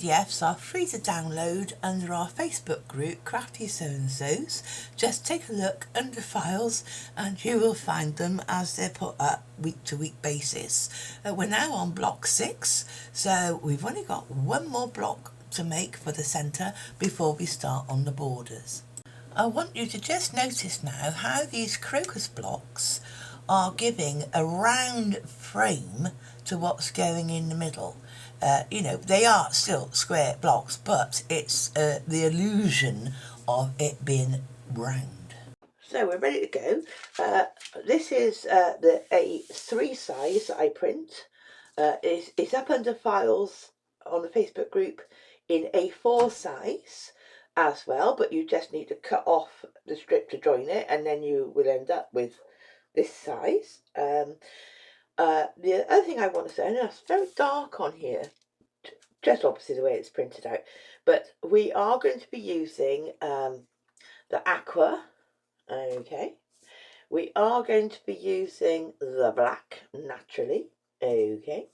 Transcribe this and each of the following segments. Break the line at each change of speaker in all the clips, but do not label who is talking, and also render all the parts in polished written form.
PDFs are free to download under our Facebook group, Crafty So-and-Sos. Just take a look under files and you will find them as they're put up week to week basis. We're now on block 6, so we've only got one more block to make for the centre before we start on the borders. I want you to just notice now how these crocus blocks are giving a round frame to what's going in the middle. They are still square blocks, but it's the illusion of it being round. So we're ready to go. This is the A3 size that I print. It's up under files on the Facebook group in A4 size as well, but you just need to cut off the strip to join it, and then you will end up with this size. The other thing I want to say, I know it's very dark on here, just obviously the way it's printed out, but we are going to be using the aqua, okay. We are going to be using the black, naturally, okay.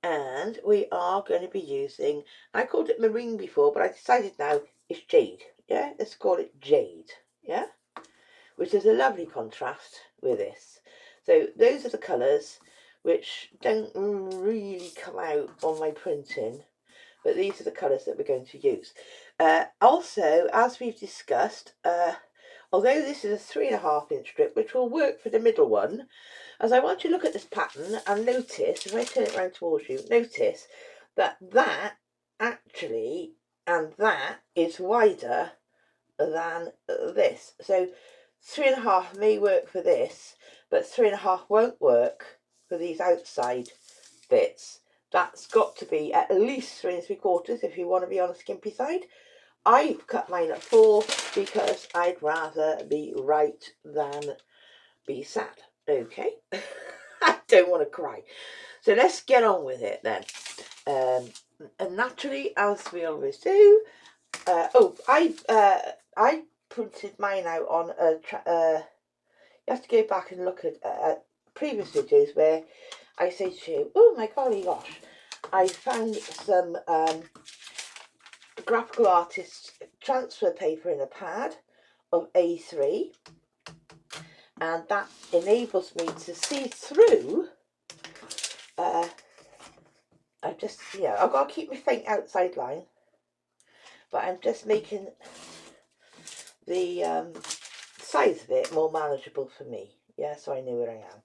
And we are going to be using, I called it marine before, but I decided now it's jade, yeah. Let's call it jade, yeah, which is a lovely contrast with this. So those are the colours which don't really come out on my printing, but these are the colours that we're going to use. Also, as we've discussed, although this is a 3.5 inch strip, which will work for the middle one, as I want you to look at this pattern and notice, if I turn it around towards you, notice that actually, and that is wider than this. So 3.5 may work for this, but 3.5 won't work for these outside bits. That's got to be at least 3.75 if you want to be on the skimpy side. I've cut mine at 4 because I'd rather be right than be sad. Okay, I don't want to cry. So let's get on with it then. And naturally, as we always do, I printed mine out on a. You have to go back and look at previous videos where I say to you, oh my golly gosh, I found some graphical artist transfer paper in a pad of A3, and that enables me to see through. I've got to keep my faint outside line, but I'm just making the size of it more manageable for me. Yeah, so I know where I am.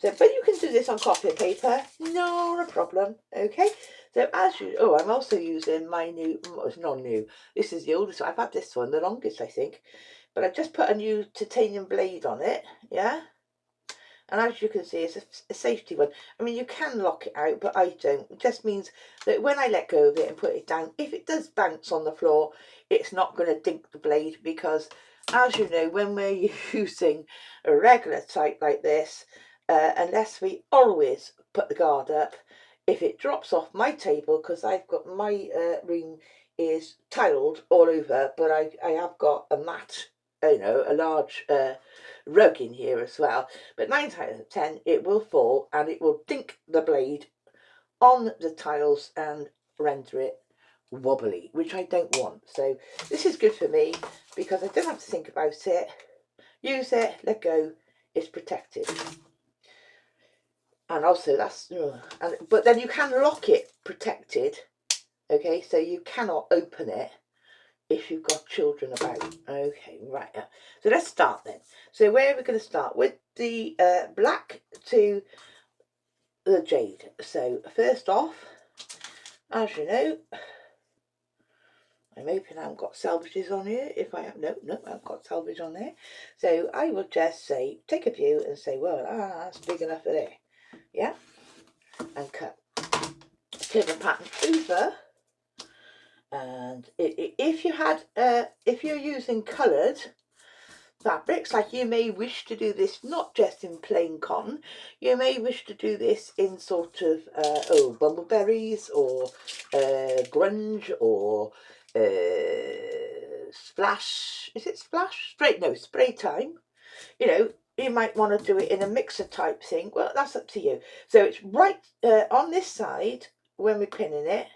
But you can do this on copy paper, not a problem. Okay, so as you, I'm also using my new, it's not new, this is the oldest one. I've had this one the longest, I think, but I've just put a new titanium blade on it, yeah. And as you can see, it's a safety one. I mean, you can lock it out, but I don't. It just means that when I let go of it and put it down, if it does bounce on the floor, it's not going to dink the blade, because as you know, when we're using a regular type like this, unless we always put the guard up, if it drops off my table, because I've got my room is tiled all over, but I have got a mat, a large rug in here as well, but 9 times out of 10 it will fall and it will dink the blade on the tiles and render it wobbly, which I don't want. So this is good for me because I don't have to think about it, use it, let go, it's protected. And also but then you can lock it protected, okay, so you cannot open it if you've got children about. Okay, right. So let's start then. So where are we going to start? With the black to the jade. So first off, as you know, I'm hoping I haven't got selvages on here. If I have, no, I haven't got selvage on there. So I will just say, take a view and say, well, that's big enough for there. Yeah, and cut. Turn the pattern over. And if you're using coloured fabrics, like you may wish to do this not just in plain cotton, you may wish to do this in sort of bumbleberries or grunge or splash. Is it splash? Spray time. You might want to do it in a mixer type thing. Well, that's up to you. So it's right on this side when we're pinning it,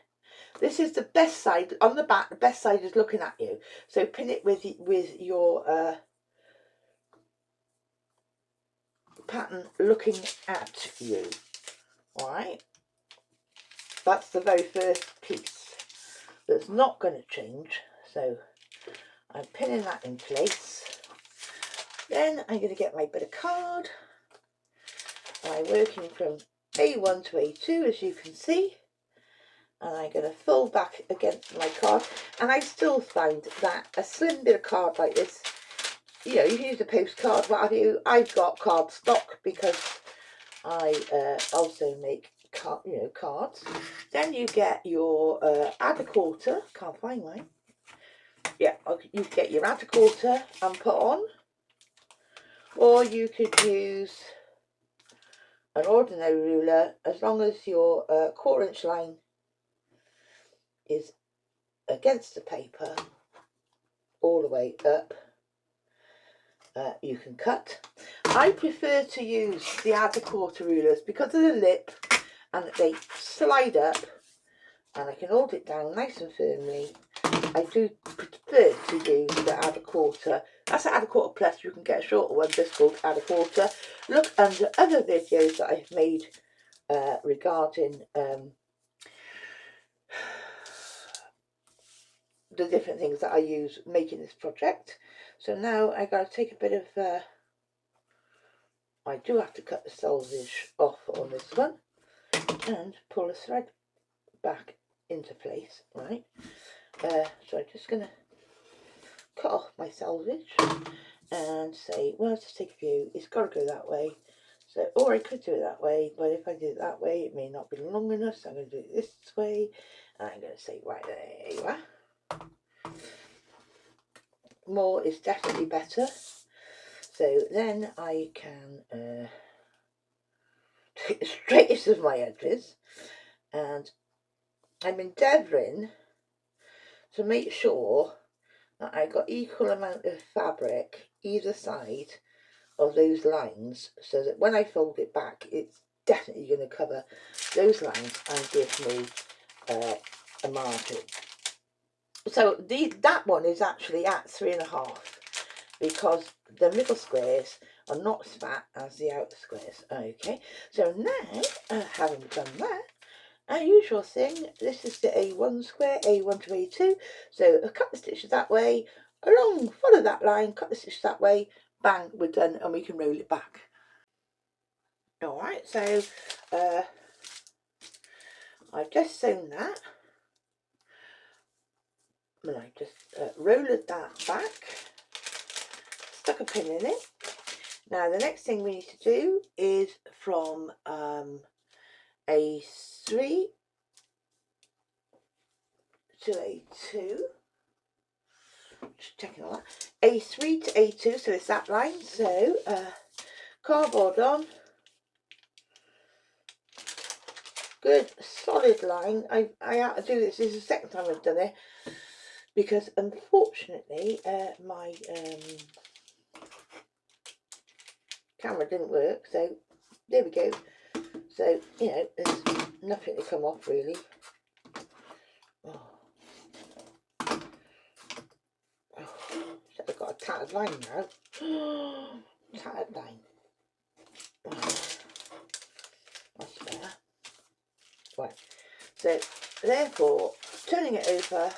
this is the best side. On the back, the best side is looking at you. So pin it with your pattern looking at you. Alright? That's the very first piece. That's not going to change. So I'm pinning that in place. Then I'm going to get my bit of card. I'm working from A1 to A2, as you can see. And I'm going to fold back against my card. And I still find that a slim bit of card like this, you know, you can use a postcard, what have you. I've got card stock because I also make cards. Then you get your add a quarter. Can't find mine. Yeah, you get your add a quarter and put on. Or you could use an ordinary ruler, as long as your 1/4 inch line is against the paper all the way up. You can cut. I prefer to use the add a quarter rulers because of the lip, and they slide up and I can hold it down nice and firmly. I do prefer to use the add a quarter. That's an add a quarter plus. You can get a shorter one just called add a quarter. Look under other videos that I've made regarding the different things that I use making this project. So now I got to take a bit of I do have to cut the selvage off on this one and pull the thread back into place, right? So I'm just going to cut off my selvage and say, well, let's just take a view. It's got to go that way. So, or I could do it that way, but if I do it that way, it may not be long enough. So I'm going to do it this way. And I'm going to say, right, there you are. More is definitely better. So then I can take the straightest of my edges, and I'm endeavouring to make sure that I got equal amount of fabric either side of those lines, so that when I fold it back, it's definitely going to cover those lines and give me a margin. So that one is actually at 3.5 because the middle squares are not as fat as the outer squares. Okay, so now having done that, our usual thing, this is the A1 square, A1 to A2. So a couple of stitches that way, along, follow that line, cut the stitches that way, bang, we're done, and we can roll it back. Alright, so I've just sewn that. And I just rolled that back, stuck a pin in it. Now the next thing we need to do is from A3 to A2, just checking all that, A3 to A2, so it's that line. So cardboard on, good solid line. I had to do this is the second time I've done it, because unfortunately my camera didn't work, so there we go. So, you know, there's nothing to come off really. Oh. So I've got a tattered line now. Tattered line. That's better. Right, so therefore turning it over,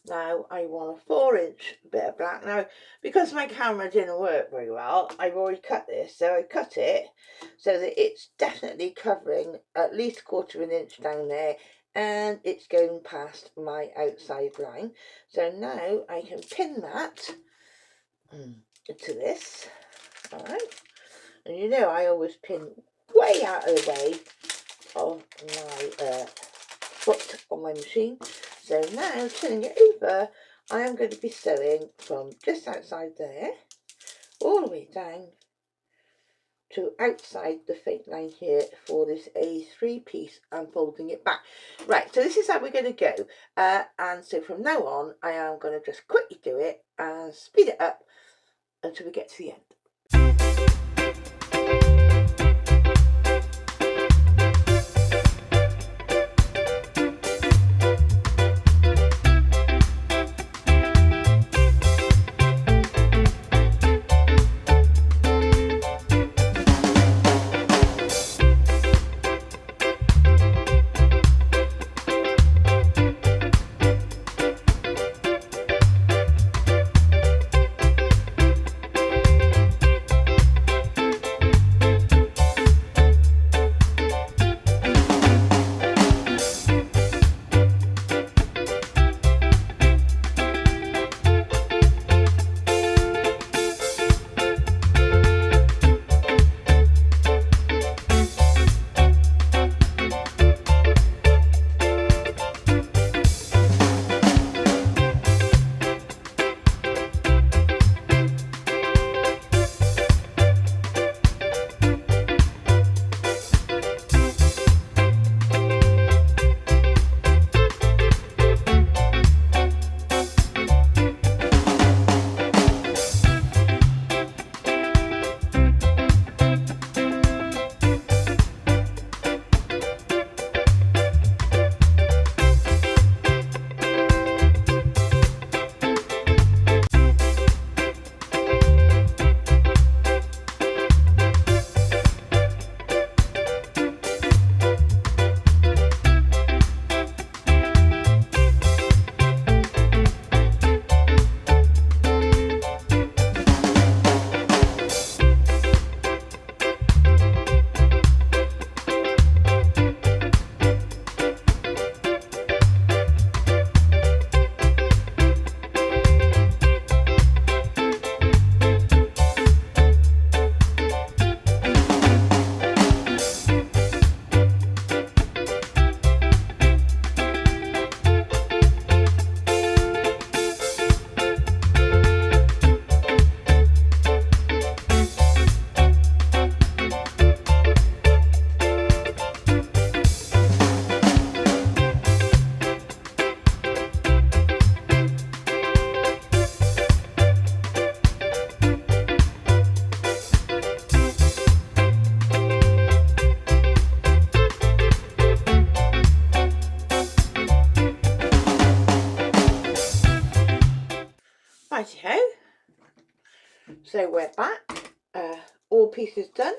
now I want a 4-inch bit of black. Now because my camera didn't work very well, I've already cut this, so I cut it so that it's definitely covering at least 1/4 inch down there, and it's going past my outside line. So now I can pin that to this. Alright, and you know I always pin way out of the way of my foot on my machine. So now turning it over, I am going to be sewing from just outside there all the way down to outside the fake line here for this A3 piece and folding it back. Right, so this is how we're going to go, and so from now on I am going to just quickly do it and speed it up until we get to the end. Righty-ho. So we're back. All pieces done.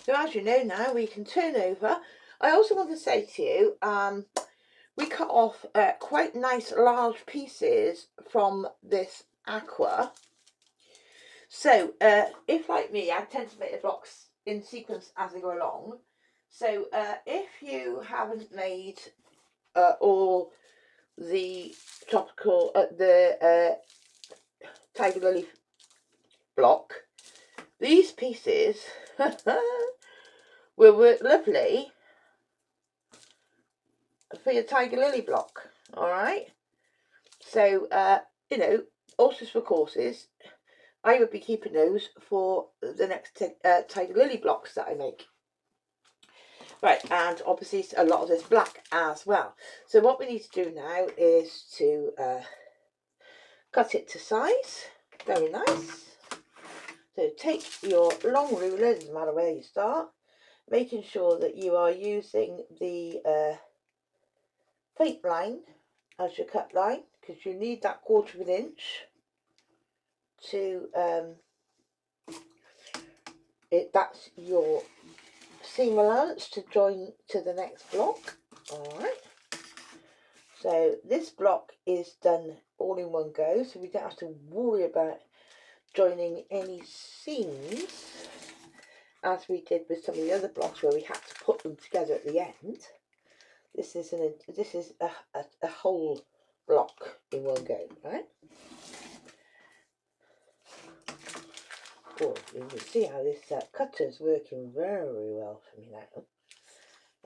So as you know now, we can turn over. I also want to say to you, we cut off quite nice large pieces from this aqua. So if, like me, I tend to make the blocks in sequence as they go along. So if you haven't made all the tropical, tiger lily block, these pieces will work lovely for your tiger lily block. All right. So you know, horses for courses. I would be keeping those for the next tiger lily blocks that I make. Right, and obviously a lot of this black as well. So what we need to do now is to cut it to size. Very nice. So take your long ruler, doesn't matter where you start, making sure that you are using the faint line as your cut line, because you need that 1/4 inch to that's your seam allowance to join to the next block. All right, so this block is done all in one go, so we don't have to worry about joining any seams as we did with some of the other blocks where we had to put them together at the end. This is a whole block in one go, right? Oh, you can see how this cutter's working very well for me now.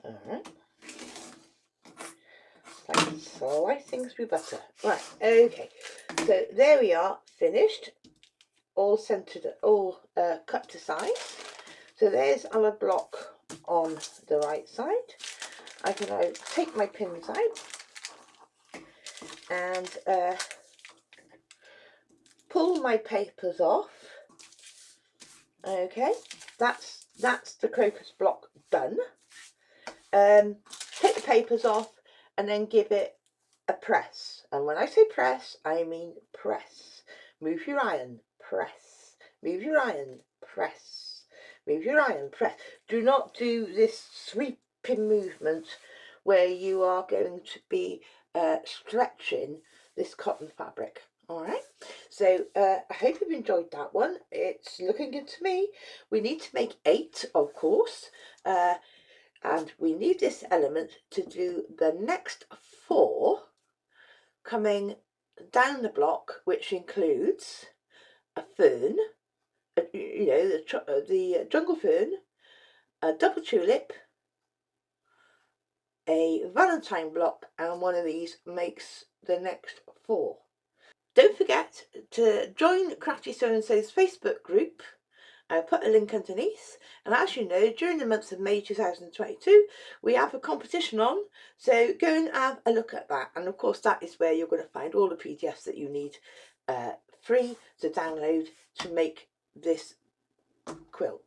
All right, like slicing through butter. Right, okay. So there we are, finished, all centered, all cut to size. So there's our block on the right side. I can now take my pins out and pull my papers off. Okay, that's the crocus block done. Take the papers off and then give it a press. And when I say press, I mean press. Move your iron, press. Move your iron, press. Move your iron, press. Do not do this sweeping movement where you are going to be stretching this cotton fabric. All right, so I hope you've enjoyed that one. It's looking good to me. We need to make 8, of course, and we need this element to do the next 4 coming down the block, which includes a fern, you know, the jungle fern, a double tulip, a valentine block, and one of these makes the next 4. Don't forget to join Crafty So-and-so's Facebook group. I'll put a link underneath, and as you know, during the month of May 2022 we have a competition on, so go and have a look at that. And of course that is where you're going to find all the PDFs that you need free to download to make this quilt.